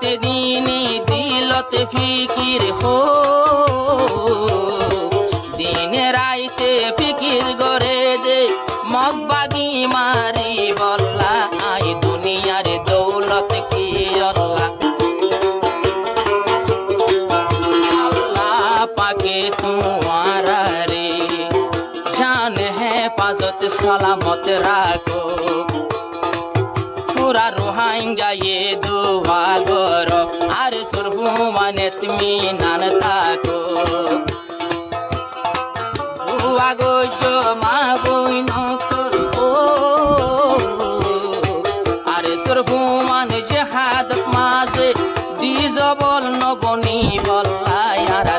রাইতে দিনে দিলতে ফিকির হো দিনে রাইতে ফিকির গরে দে মগবাগি মারি বল্লা আই দুনিয়ার দৌলত কি আল্লাহ আল্লাহ পাকে तुम्हारा रे जान हेफाजत सलामत राखो पूरा रोहांगा ये दुआ करो अरे सुरफू माने इत्मीनान ताको दुआ गो जो माँ बोई नौकर हो अरे सुरफू माने जहादत माजे दी जबल न बनी बल्ला यारा